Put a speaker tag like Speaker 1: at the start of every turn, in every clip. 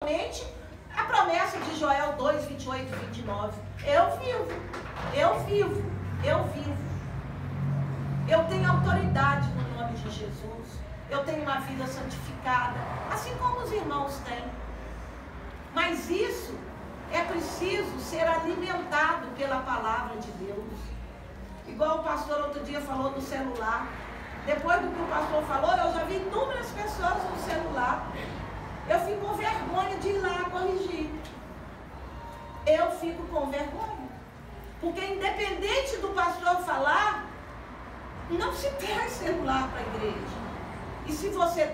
Speaker 1: a promessa de Joel 2, 28 e 29. Eu vivo. Eu tenho autoridade no nome de Jesus. Eu tenho uma vida santificada, assim como os irmãos têm. Mas isso é preciso ser alimentado pela palavra de Deus. Igual o pastor outro dia falou do celular. Depois do que o pastor falou, eu já vi inúmeras pessoas no celular. Eu fico com vergonha de ir lá corrigir. Eu fico com vergonha. Porque independente do pastor falar, não se traz celular para a igreja. E se você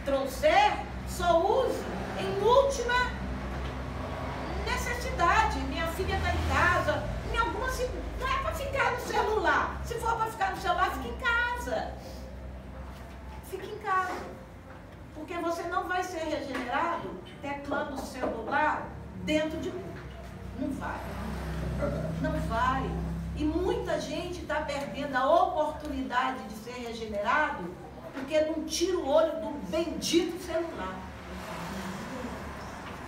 Speaker 1: trouxer, só use em última necessidade. Minha filha está em casa, em algumas, não é para ficar no celular. Se for para ficar no celular, fique em casa. Fique em casa. Porque você não vai ser regenerado teclando o celular dentro de culto. Não vai. Não vai. E muita gente está perdendo a oportunidade de ser regenerado porque não tira o olho do bendito celular.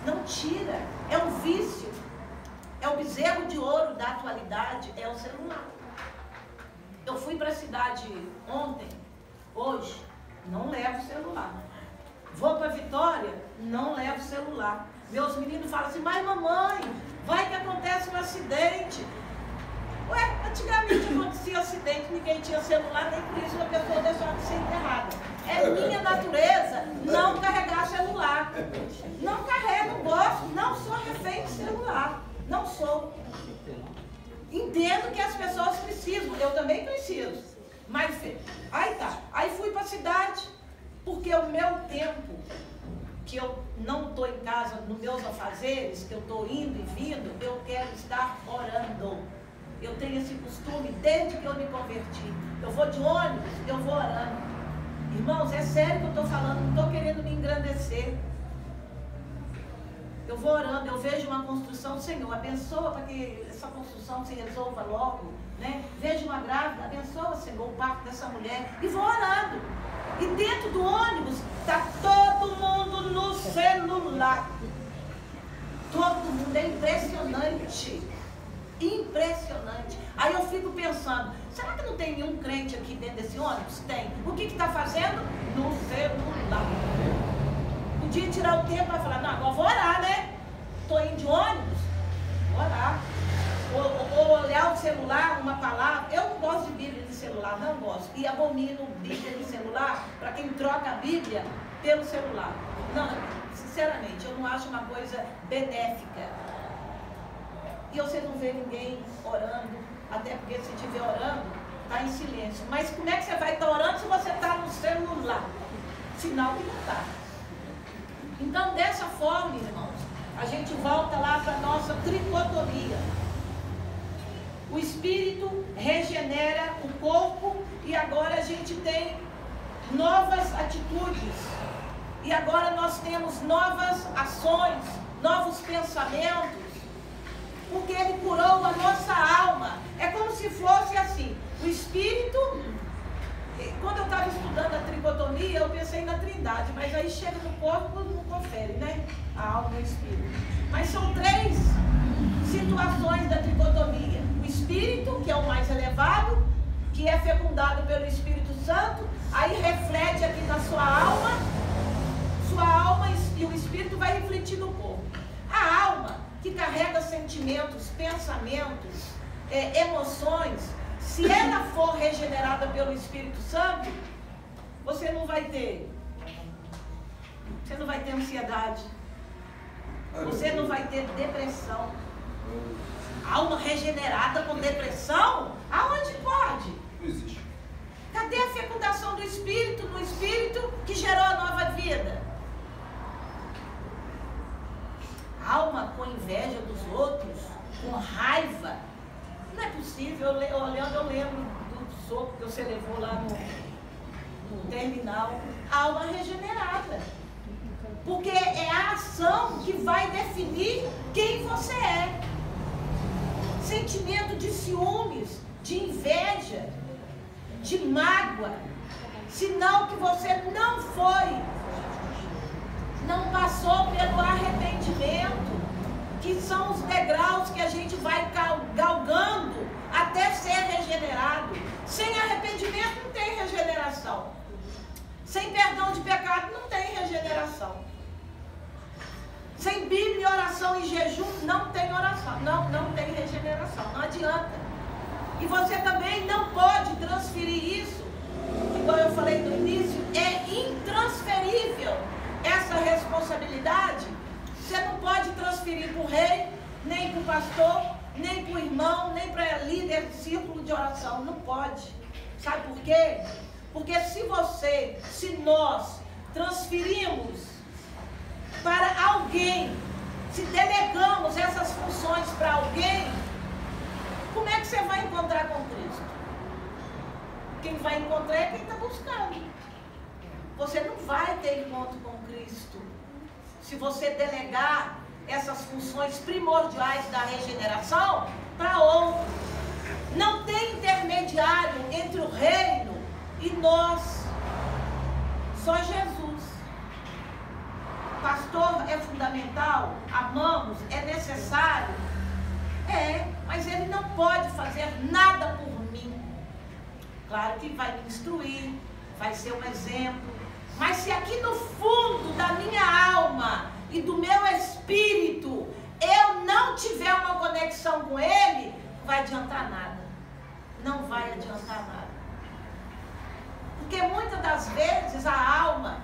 Speaker 1: Não tira. É um vício. É o bezerro de ouro da atualidade, é o celular. Eu fui para a cidade ontem, hoje, não levo celular. Vou para Vitória, não levo celular. Meus meninos falam assim, mas mamãe, vai que acontece um acidente. Ué, antigamente acontecia acidente, ninguém tinha celular, nem por isso a pessoa deixava de ser enterrada. É minha natureza não carregar celular. Não carrego, não gosto, não sou refém de celular. Não sou. Entendo que as pessoas precisam, eu também preciso. Mas, aí fui para a cidade, porque o meu tempo, que eu não estou em casa, nos meus afazeres, que eu estou indo e vindo, eu quero estar orando. Eu tenho esse costume desde que eu me converti. Eu vou de ônibus, eu vou orando. Irmãos, é sério que eu estou falando, não estou querendo me engrandecer. Eu vou orando, eu vejo uma construção, Senhor, abençoa para que essa construção se resolva logo, né? Vejo uma grávida, abençoa, Senhor, o parto dessa mulher, e vou orando. E dentro do ônibus está todo mundo no celular. Todo mundo, é impressionante. Impressionante. Aí eu fico pensando, será que não tem nenhum crente aqui dentro desse ônibus? Tem. O que está fazendo? No celular. Podia tirar o tempo para falar, não, agora vou orar, né? Estou indo de ônibus, vou orar. Ou olhar o celular, uma palavra. Eu não gosto de Bíblia de celular, não gosto. E abomino Bíblia de celular para quem troca a Bíblia pelo celular. Não, sinceramente, eu não acho uma coisa benéfica. E você não vê ninguém orando, até porque se estiver orando, está em silêncio. Mas como é que você vai estar orando se você está no celular? Sinal que não está. Então, dessa forma, irmãos, a gente volta lá para a nossa tricotomia. O Espírito regenera o corpo e agora a gente tem novas atitudes. E agora nós temos novas ações, novos pensamentos, porque Ele curou a nossa alma. É como se fosse assim, o Espírito... Quando eu estava estudando a tricotomia, eu pensei na trindade, mas aí chega no corpo, não confere, né? A alma e o espírito. Mas são três situações da tricotomia. O espírito, que é o mais elevado, que é fecundado pelo Espírito Santo, aí reflete aqui na sua alma e o espírito vai refletir no corpo. A alma, que carrega sentimentos, pensamentos, emoções, se ela for regenerada pelo Espírito Santo, você não vai ter ansiedade, você não vai ter depressão. Alma regenerada com depressão? Aonde pode?
Speaker 2: Não existe.
Speaker 1: Cadê a fecundação do Espírito, no Espírito que gerou a nova vida? Alma com inveja dos outros, com raiva. Não é possível. Olhando, eu lembro do soco que você levou lá no terminal. Alma regenerada. Porque é a ação que vai definir quem você é. Sentimento de ciúmes, de inveja, de mágoa. Sinal que você não passou pelo arrependimento, que são os degraus que a gente vai galgando até ser regenerado. Sem arrependimento não tem regeneração. Sem perdão de pecado não tem regeneração. Sem Bíblia, oração e jejum não tem oração, não tem regeneração, não adianta. E você também não pode transferir isso, igual eu falei no início, é intransferível essa responsabilidade. Você não pode transferir para o rei, nem para o pastor, nem para o irmão, nem para líder de círculo de oração. Não pode. Sabe por quê? Porque se nós transferimos para alguém, se delegamos essas funções para alguém, como é que você vai encontrar com Cristo? Quem vai encontrar é quem está buscando. Você não vai ter encontro com Cristo se você delegar essas funções primordiais da regeneração para outro. Não tem intermediário entre o reino e nós. Só Jesus. Pastor é fundamental, amamos, é necessário. Mas ele não pode fazer nada por mim. Claro que vai me instruir, vai ser um exemplo. Mas se aqui no fundo da minha alma e do meu espírito eu não tiver uma conexão com ele, não vai adiantar nada. Não vai adiantar nada. Porque muitas das vezes a alma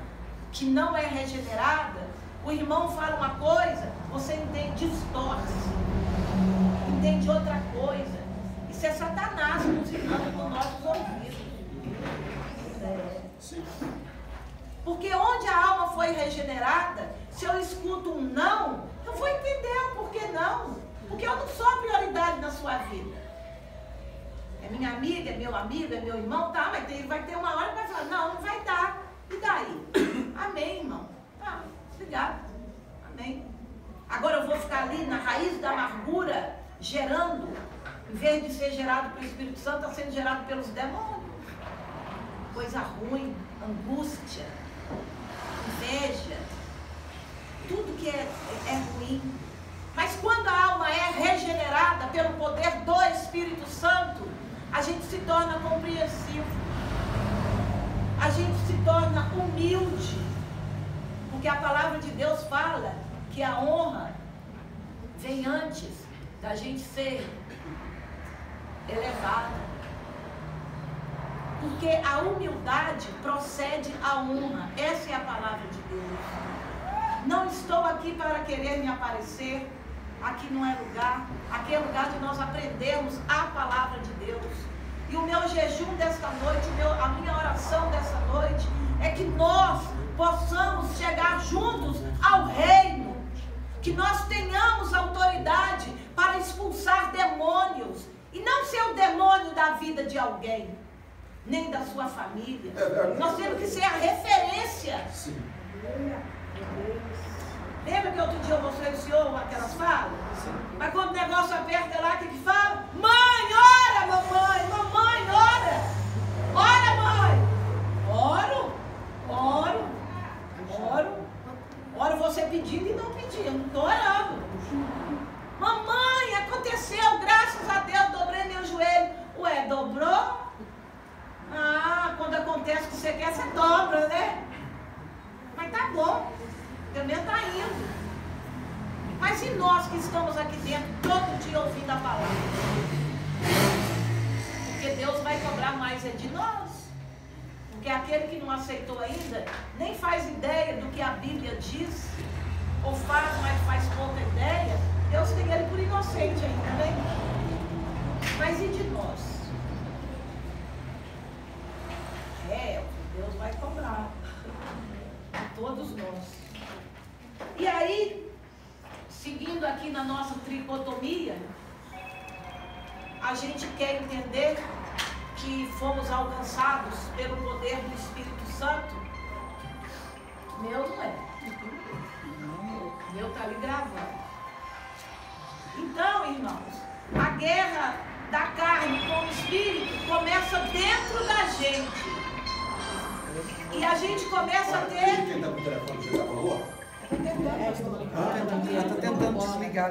Speaker 1: que não é regenerada, o irmão fala uma coisa, você entende, distorce, entende outra coisa. Isso é Satanás musicando com nossos ouvidos. Porque onde a alma foi regenerada, se eu escuto um não, eu vou entender o porquê não. Porque eu não sou a prioridade na sua vida. É minha amiga, é meu amigo, é meu irmão, tá, mas vai ter uma hora que vai falar, não vai dar. E daí? Amém, irmão. Tá, obrigado. Amém. Agora eu vou ficar ali na raiz da amargura, gerando, em vez de ser gerado pelo Espírito Santo, está sendo gerado pelos demônios. Coisa ruim, angústia, inveja, tudo que é ruim. Mas quando a alma é regenerada pelo poder do Espírito Santo, a gente se torna compreensivo, a gente se torna humilde, porque a palavra de Deus fala que a honra vem antes da gente ser elevada. Porque a humildade procede à honra. Essa é a palavra de Deus. Não estou aqui para querer me aparecer. Aqui não é lugar. Aqui é lugar de nós aprendermos a palavra de Deus. E o meu jejum desta noite, a minha oração desta noite, é que nós possamos chegar juntos ao reino. Que nós tenhamos autoridade para expulsar demônios. E não ser o demônio da vida de alguém, nem da sua família. Nós temos que ser a referência. Sim. Lembra que outro dia você iniciou aquelas falas? Sim. Mas quando o negócio aperta lá, o que fala? Mãe, ora, mamãe! Mamãe, ora! Ora, mãe! Oro você pedindo e não pedindo. Não estou orando. Mamãe, aconteceu, graças a Deus, dobrei meu joelho. Ué, dobrou? Quando acontece o que você quer, você dobra, né? Mas tá bom, pelo menos tá indo. Mas e nós que estamos aqui dentro, todo dia ouvindo a palavra? Porque Deus vai cobrar mais de nós. Porque aquele que não aceitou ainda, nem faz ideia do que a Bíblia diz, ou faz, mas faz pouca ideia, Deus tem ele por inocente ainda, né? Mas e de nós? Deus vai cobrar a todos nós. E aí, seguindo aqui na nossa tricotomia, a gente quer entender que fomos alcançados pelo poder do Espírito Santo. Meu não é. Meu está ali gravando. Então, irmãos, a guerra da carne com o Espírito começa dentro da gente. E a gente começa a ter...
Speaker 2: Quem está com o telefone, você, por favor? Está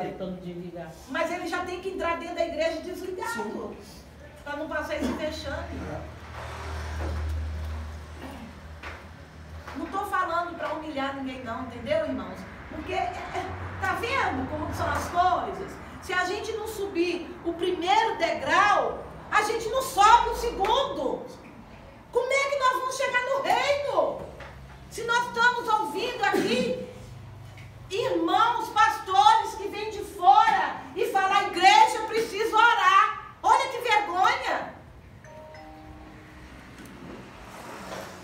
Speaker 2: tentando desligar.
Speaker 1: Mas ele já tem que entrar dentro da igreja desligado. Para não passar esse vexame. Não estou falando para humilhar ninguém não, entendeu, irmãos? Porque, tá vendo como são as coisas? Se a gente não subir o primeiro degrau, a gente não sobe o segundo. Como é que nós vamos chegar no reino? Se nós estamos ouvindo aqui irmãos, pastores que vêm de fora e falam, a igreja precisa orar. Olha que vergonha.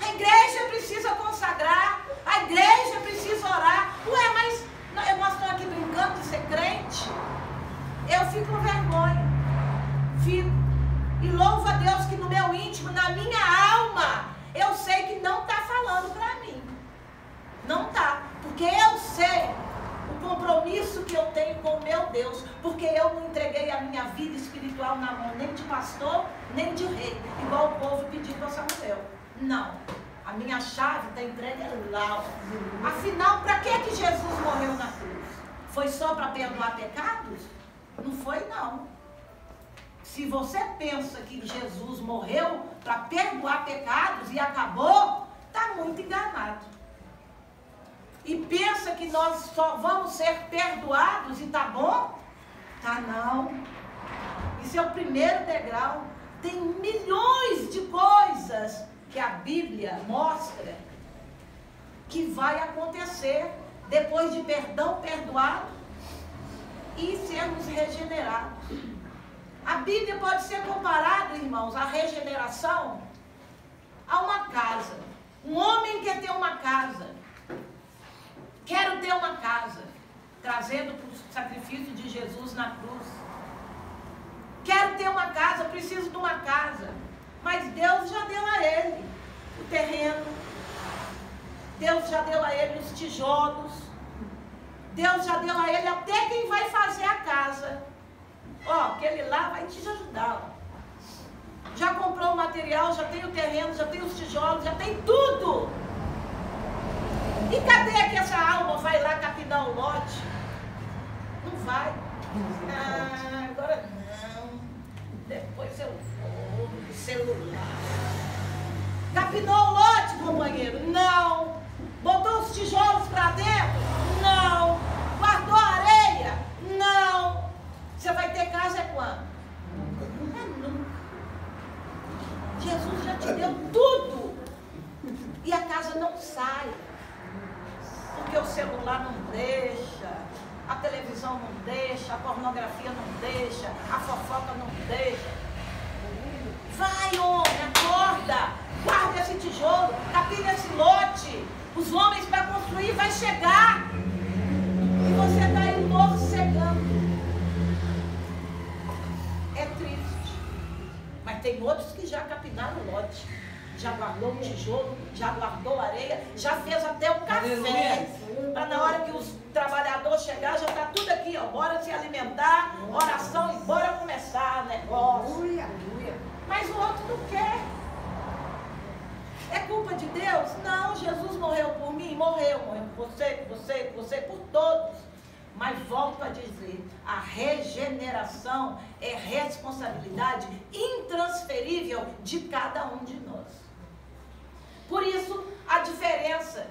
Speaker 1: A igreja precisa consagrar. A igreja precisa orar. Ué, mas nós estamos aqui brincando de ser crente? Eu fico com vergonha. Fico. E louvo a Deus que no meu íntimo, na minha alma, eu sei que não está falando para mim. Não está. Porque eu sei o compromisso que eu tenho com o meu Deus. Porque eu não entreguei a minha vida espiritual na mão nem de pastor, nem de rei. Igual o povo pediu para Samuel. Não. A minha chave está entregue lá. Afinal, para que Jesus morreu na cruz? Foi só para perdoar pecados? Não foi, não. Se você pensa que Jesus morreu para perdoar pecados e acabou, está muito enganado. E pensa que nós só vamos ser perdoados e tá bom? Tá não. Isso é o primeiro degrau. Tem milhões de coisas que a Bíblia mostra que vai acontecer depois de perdão perdoado e sermos regenerados. A Bíblia pode ser comparada, irmãos, à regeneração a uma casa. Um homem quer ter uma casa. Quero ter uma casa, trazendo para o sacrifício de Jesus na cruz. Quero ter uma casa, preciso de uma casa. Mas Deus já deu a ele o terreno. Deus já deu a ele os tijolos. Deus já deu a ele até quem vai fazer a casa. Ó, aquele lá vai te ajudar. Ó. Já comprou o material, já tem o terreno, já tem os tijolos, já tem tudo. E cadê que essa alma vai lá capinar o lote? Não vai. Ah, agora não. Depois eu vou no celular. Capinou o lote, companheiro? Não. Botou os tijolos para dentro? Não. Guardou a areia? Não. Você vai ter casa é quando? Nunca. Jesus já te deu tudo. E a casa não sai. Porque o celular não deixa, a televisão não deixa, a pornografia não deixa, a fofoca não deixa. Vai, homem, acorda, guarda esse tijolo, capina esse lote. Os homens para construir vai chegar. E você está aí morcegando. É triste. Mas tem outros que já capinaram o lote. Já guardou o tijolo, já guardou a areia, já fez até o café. Para na hora que os trabalhadores chegarem, já está tudo aqui, ó. Bora se alimentar, oração e bora começar o negócio. Mas o outro não quer. É culpa de Deus? Não, Jesus morreu por mim, morreu por você, por todos. Mas volto a dizer, a regeneração é responsabilidade intransferível de cada um de nós. Por isso, a diferença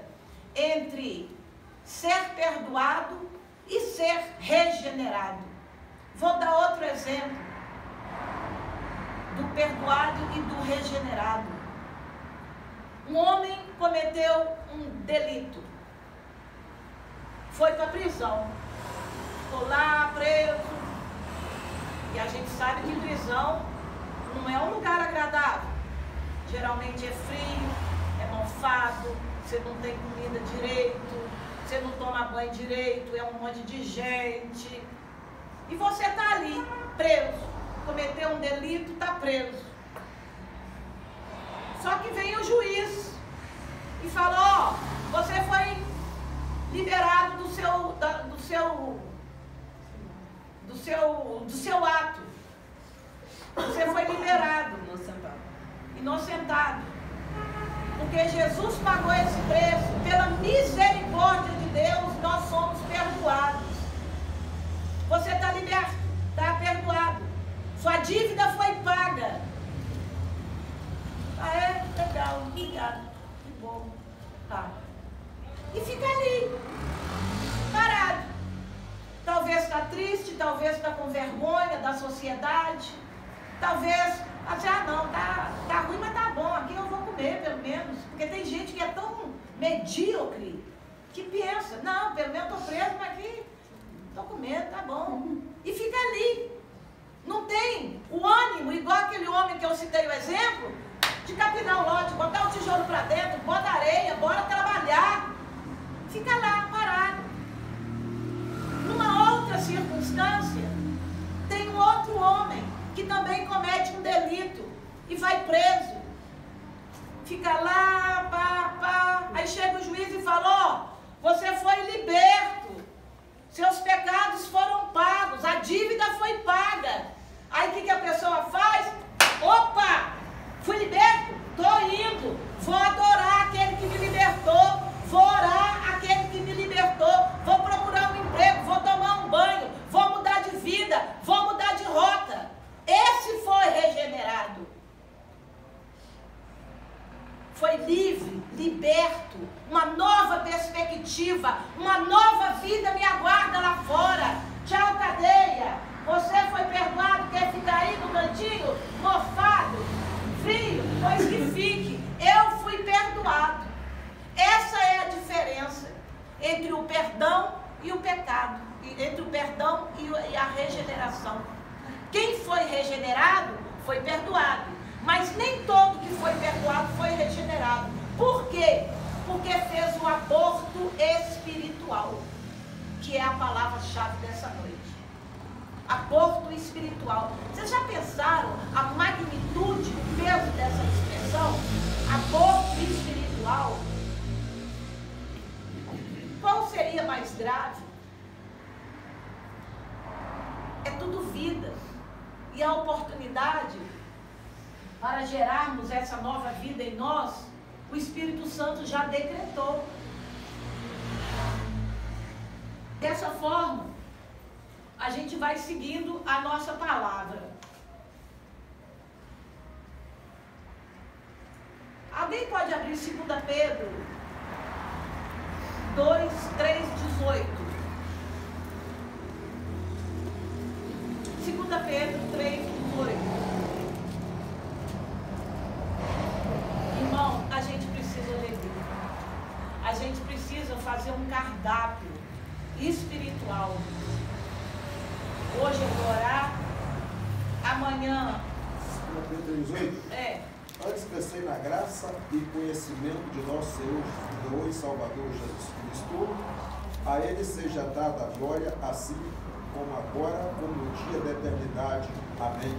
Speaker 1: entre ser perdoado e ser regenerado. Vou dar outro exemplo do perdoado e do regenerado. Um homem cometeu um delito. Foi para a prisão. Ficou lá preso. E a gente sabe que prisão não é um lugar agradável. Geralmente é frio. É mofado, você não tem comida direito, você não toma banho direito, é um monte de gente. E você está ali, preso. Cometeu um delito, está preso. Só que vem o juiz e fala, ó, você foi liberado do seu ato. Você foi liberado. Inocentado. Porque Jesus pagou esse preço pela misericórdia de Deus, nós somos perdoados. Você está liberto, está perdoado. Sua dívida foi paga. Ah, é? Legal, obrigado. Que bom. Tá. E fica ali, parado. Talvez está triste, talvez está com vergonha da sociedade. Talvez, não, tá ruim, mas tá bom, aqui eu vou comer pelo menos. Porque tem gente que é tão medíocre que pensa, não, pelo menos estou preso, mas aqui estou comendo, tá bom. E fica ali. Não tem o ânimo, igual aquele homem que eu citei o exemplo, de capinar o lote, botar o tijolo para dentro, bota areia, bora trabalhar. Fica lá, parado. Numa outra circunstância, tem um outro homem que também comete um delito e vai preso. Fica lá, pá. Aí chega o juiz e fala, você foi liberto. Seus pecados foram pagos, a dívida foi paga. Aí o que a pessoa faz? Opa, fui liberto, estou indo, vou adorar aquele que me libertou, vou orar aquele que me libertou, vou procurar um emprego, vou tomar um banho, vou mudar de vida, vou mudar de rota. Esse foi regenerado. Foi livre, liberto, uma nova perspectiva, uma nova vida me aguarda lá fora. Tchau, cadeia. Você foi perdoado, quer ficar aí no cantinho, mofado, frio? Pois que fique. Eu fui perdoado. Essa é a diferença entre o perdão e o pecado, entre o perdão e a regeneração. Quem foi regenerado foi perdoado, mas nem todo que foi perdoado foi regenerado. Por quê? Porque fez o aborto espiritual, que é a palavra-chave dessa noite. Aborto espiritual. Vocês já pensaram a magnitude, o peso dessa expressão? Aborto espiritual. Qual seria mais grave? É tudo vida. E a oportunidade para gerarmos essa nova vida em nós, o Espírito Santo já decretou. Dessa forma, a gente vai seguindo a nossa palavra. Alguém pode abrir 2 Pedro 2, 3, 18. 2 Pedro 3, 18. Irmão, a gente precisa ler. A gente precisa fazer um cardápio espiritual. Hoje eu vou orar. Amanhã.
Speaker 3: 2 Pedro 18?
Speaker 1: É.
Speaker 3: Antes crescei na graça e conhecimento de nosso Senhor e Salvador Jesus Cristo. A Ele seja dada a glória, assim como agora, como no dia da eternidade. Amém.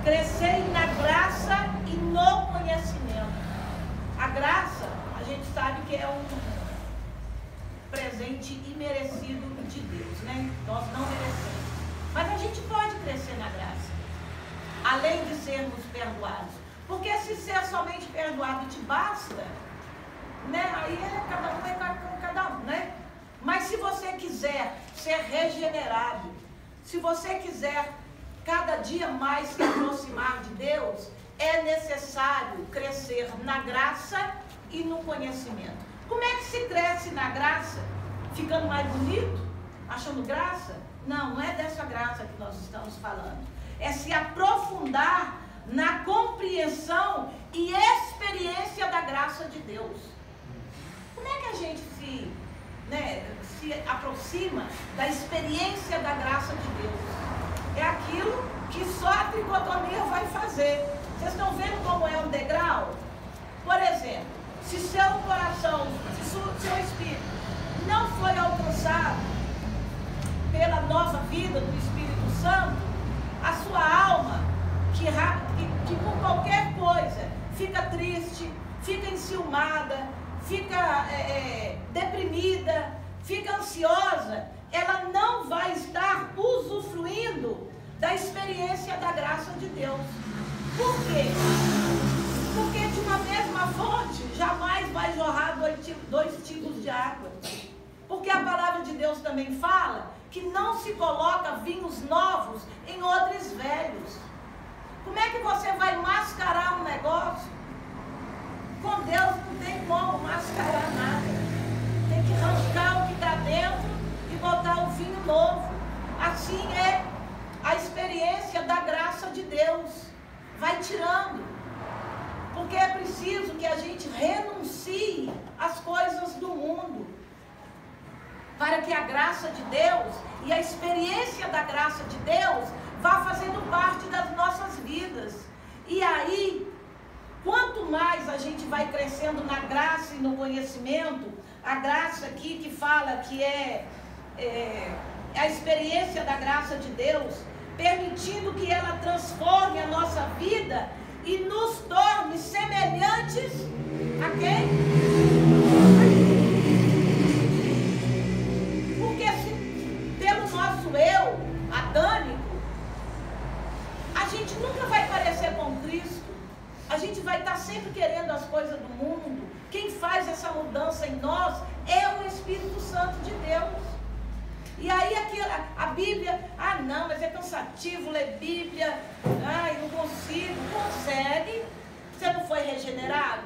Speaker 1: Crescei na graça e no conhecimento. A graça, a gente sabe que é um presente imerecido de Deus, né? Nós não merecemos. Mas a gente pode crescer na graça, além de sermos perdoados. Porque se ser somente perdoado te basta, né? Aí cada um é com cada um, né? Mas se você quiser ser regenerado, se você quiser cada dia mais se aproximar de Deus, é necessário crescer na graça e no conhecimento. Como é que se cresce na graça? Ficando mais bonito? Achando graça? Não, não é dessa graça que nós estamos falando. É se aprofundar na compreensão e experiência da graça de Deus. Como é que a gente se aproxima da experiência da graça de Deus? É aquilo que só a tricotomia vai fazer. Vocês estão vendo como é um degrau? Por exemplo, se seu coração, se seu espírito não foi alcançado pela nova vida do Espírito Santo, a sua alma, que por qualquer coisa fica triste, fica enciumada, fica deprimida, fica ansiosa, ela não vai estar usufruindo da experiência da graça de Deus. Por quê? Porque de uma mesma fonte jamais vai jorrar dois tipos de água. Porque a palavra de Deus também fala que não se coloca vinhos novos em odres velhos. Como é que você vai mascarar um negócio? Com Deus não tem como mascarar nada. Tem que arrancar o que está dentro e botar o vinho novo. Assim é a experiência da graça de Deus. Vai tirando. Porque é preciso que a gente renuncie às coisas do mundo, para que a graça de Deus e a experiência da graça de Deus vá fazendo parte das nossas vidas. E aí, quanto mais a gente vai crescendo na graça e no conhecimento, a graça aqui que fala que é a experiência da graça de Deus, permitindo que ela transforme a nossa vida e nos torne semelhantes a quem? Porque se pelo nosso eu adâmico, a gente nunca vai parecer com Cristo. A gente vai estar sempre querendo as coisas do mundo. Quem faz essa mudança em nós é o Espírito Santo de Deus. E aí aqui a Bíblia, não, mas é cansativo ler Bíblia, não consigo. Consegue? Você não foi regenerado?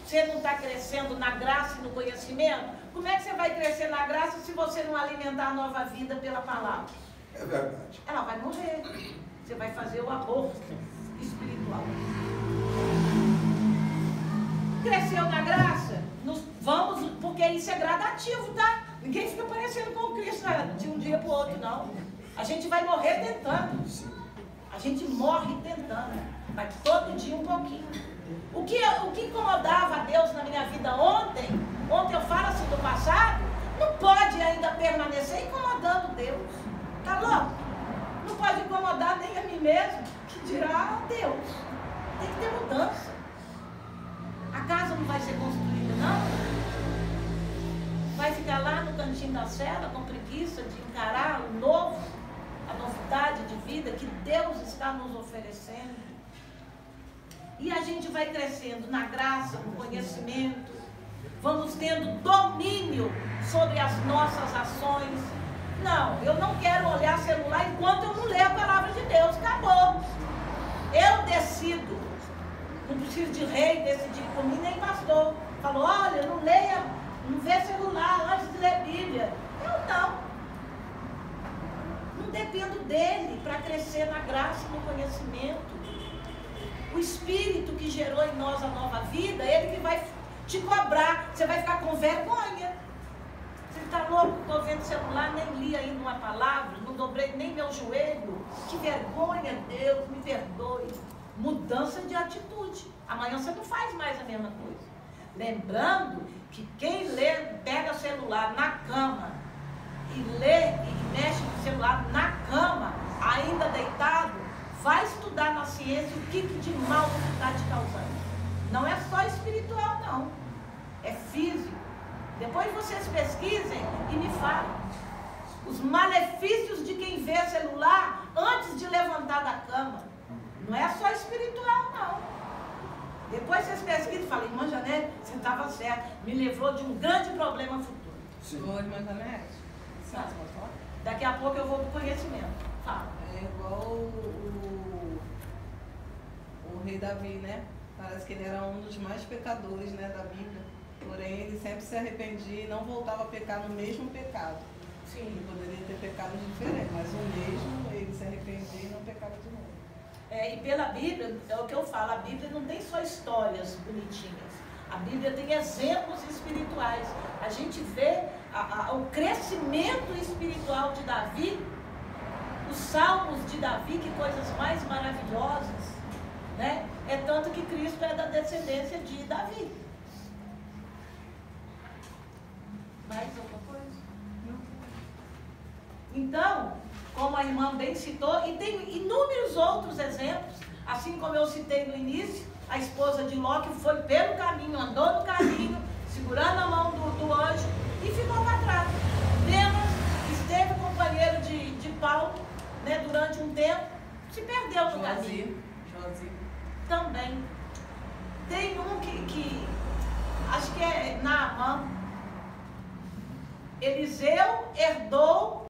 Speaker 1: Você não está crescendo na graça e no conhecimento? Como é que você vai crescer na graça se você não alimentar a nova vida pela palavra?
Speaker 3: É verdade.
Speaker 1: Ela vai morrer. Você vai fazer o aborto espiritual. Cresceu na graça? Vamos, porque isso é gradativo, tá? Ninguém fica parecendo com Cristo de um dia para o outro, não. A gente vai morrer tentando. A gente morre tentando. Mas todo dia um pouquinho. O que incomodava a Deus na minha vida ontem eu falo assim do passado, não pode ainda permanecer incomodando Deus. Tá louco? Não pode incomodar nem a mim mesmo, que dirá a Deus. Tem que ter mudança. A casa não vai ser construída, não. Vai ficar lá no cantinho da cela com preguiça de encarar o novo, a novidade de vida que Deus está nos oferecendo. E a gente vai crescendo na graça, no conhecimento, vamos tendo domínio sobre as nossas ações. Não, eu não quero olhar celular enquanto eu não ler a palavra de Deus. Acabou. Eu decido. Não preciso de rei decidir por mim, nem pastor. Falou, olha, não leia, não vê celular antes de ler Bíblia. Eu não. Não dependo dele para crescer na graça e no conhecimento. O Espírito que gerou em nós a nova vida, ele que vai te cobrar. Você vai ficar com vergonha. Você está louco? Estou vendo celular, nem li ainda uma palavra, não dobrei nem meu joelho. Que vergonha, Deus, me perdoe. Mudança de atitude. Amanhã você não faz mais a mesma coisa. Lembrando que quem lê, pega o celular na cama e lê e mexe no celular na cama, ainda deitado, vai estudar na ciência o que de mal está te causando. Não é só espiritual, não. É físico. Depois vocês pesquisem e me falem. Os malefícios de quem vê celular antes de levantar da cama. Não é só espiritual, não. Depois vocês pesquisam e falam, irmã Janete, você estava certa. Me livrou de um grande problema futuro.
Speaker 2: Sim. Oi, irmã Janete.
Speaker 1: Daqui a pouco eu vou para o conhecimento. Fala.
Speaker 2: É igual o rei Davi, né? Parece que ele era um dos mais pecadores, né, da Bíblia. Porém, ele sempre se arrependia e não voltava a pecar no mesmo pecado. Sim. Ele poderia ter pecados diferentes, mas o mesmo, ele se arrependia e não pecava de novo.
Speaker 1: E pela Bíblia, é o que eu falo, a Bíblia não tem só histórias bonitinhas. A Bíblia tem exemplos espirituais. A gente vê o crescimento espiritual de Davi, os salmos de Davi, que coisas mais maravilhosas, né? É tanto que Cristo é da descendência de Davi. Mais alguma coisa? Não. Então, como a irmã bem citou, e tem inúmeros outros exemplos, assim como eu citei no início, a esposa de Ló, que foi pelo caminho, andou no caminho, segurando a mão do anjo e ficou para trás. Demas esteve companheiro de Paulo, né, durante um tempo, se perdeu no caminho. Também. Tem um que acho que é Naamã. Eliseu herdou